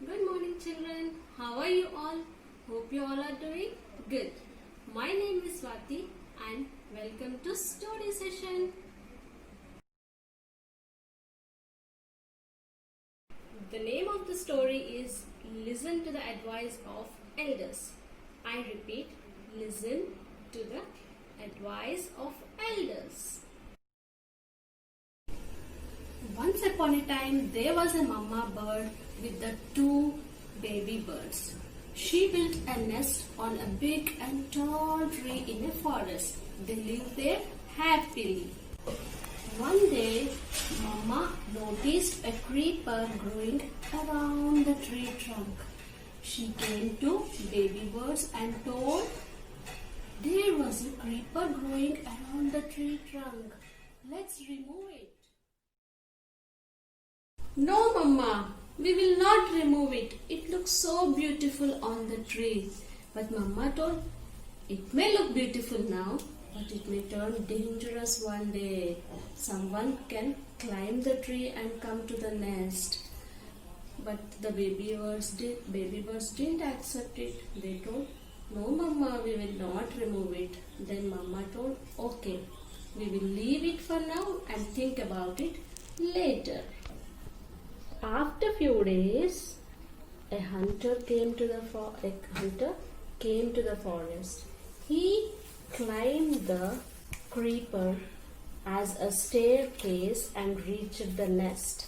Good morning, children. How are you all? Hope you all are doing good. My name is Swati and welcome to Story Session. The name of the story is Listen to the Advice of Elders. I repeat, listen to the advice of elders. Once upon a time, there was a mama bird with the two baby birds. She built a nest on a big and tall tree in a forest. They lived there happily. One day, Mama noticed a creeper growing around the tree trunk. She came to baby birds and told, "There was a creeper growing around the tree trunk. Let's remove it." "No, Mama, we will not remove it. It looks so beautiful on the tree." But Mama told, "It may look beautiful now, but it may turn dangerous one day. Someone can climb the tree and come to the nest." But the baby birds didn't accept it. They told, "No, Mama, we will not remove it." Then Mama told, "Okay, we will leave it for now and think about it later." After few days, a hunter came to the forest. He climbed the creeper as a staircase and reached the nest.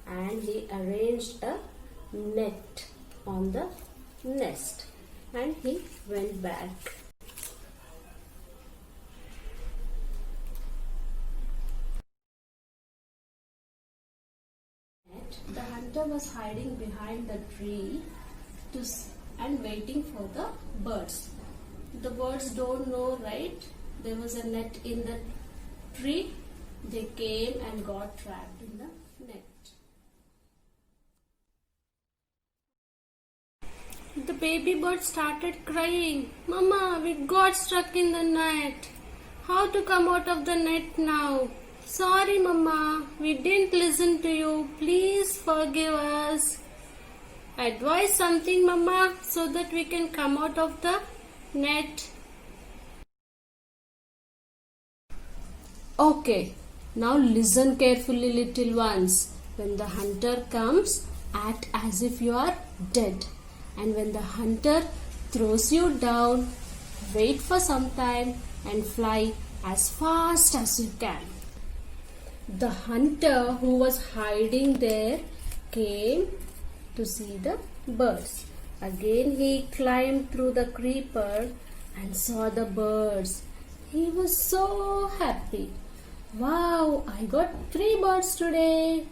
And he arranged a net on the nest. And he went back. The hunter was hiding behind the tree and waiting for the birds. The birds don't know, right? There was a net in the tree. They came and got trapped in the net. The baby bird started crying. "Mama, we got stuck in the net. How to come out of the net now? Sorry, Mama, we didn't listen to you. Please forgive us. Advise something, Mama, so that we can come out of the net." "Okay, now listen carefully, little ones. When the hunter comes, act as if you are dead. And when the hunter throws you down, wait for some time and fly as fast as you can." The hunter who was hiding there came to see the birds. Again he climbed through the creeper and saw the birds. He was so happy. "Wow, I got 3 birds today.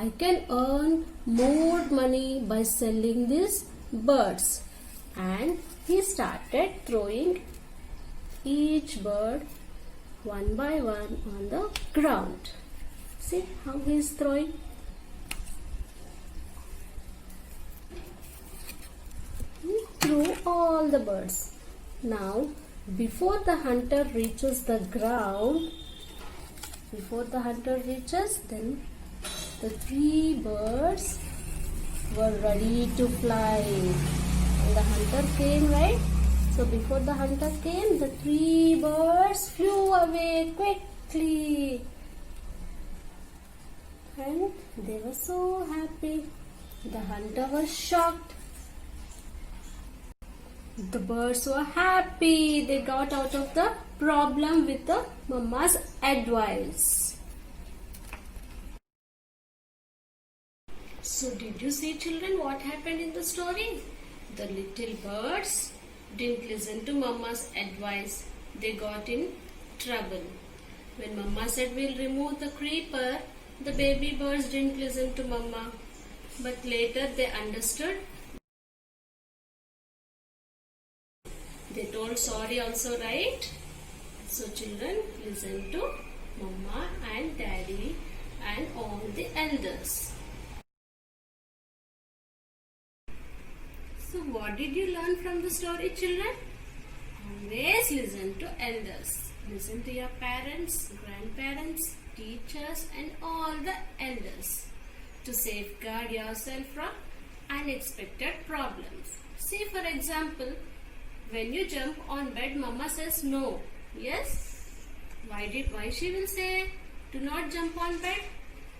I can earn more money by selling these birds." And he started throwing each bird one by one on the ground. See how he is throwing. He threw all the birds. Now, before the hunter reaches the ground, then the 3 birds were ready to fly. And the hunter came, right? So before the hunter came, the 3 birds flew away quickly. And they were so happy. The hunter was shocked. The birds were happy. They got out of the problem with the mama's advice. So did you see, children, what happened in the story? The little birds didn't listen to mama's advice. They got in trouble. When mama said we'll remove the creeper, the baby birds didn't listen to Mama, but later they understood. They told sorry also, right? So children, listen to Mama and Daddy and all the elders. So what did you learn from the story, children? Always listen to elders. Listen to your parents, grandparents, teachers and all the elders to safeguard yourself from unexpected problems. See, for example, when you jump on bed, mama says no. Yes? Why she will say do not jump on bed?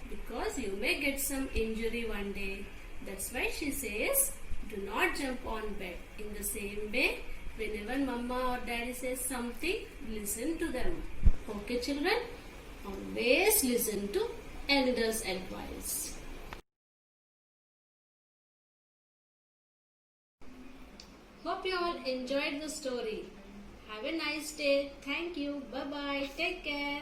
Because you may get some injury one day. That's why she says do not jump on bed. In the same way, whenever mama or daddy says something, listen to them. Okay, children? Always listen to elders' advice. Hope you all enjoyed the story. Have a nice day. Thank you. Bye bye. Take care.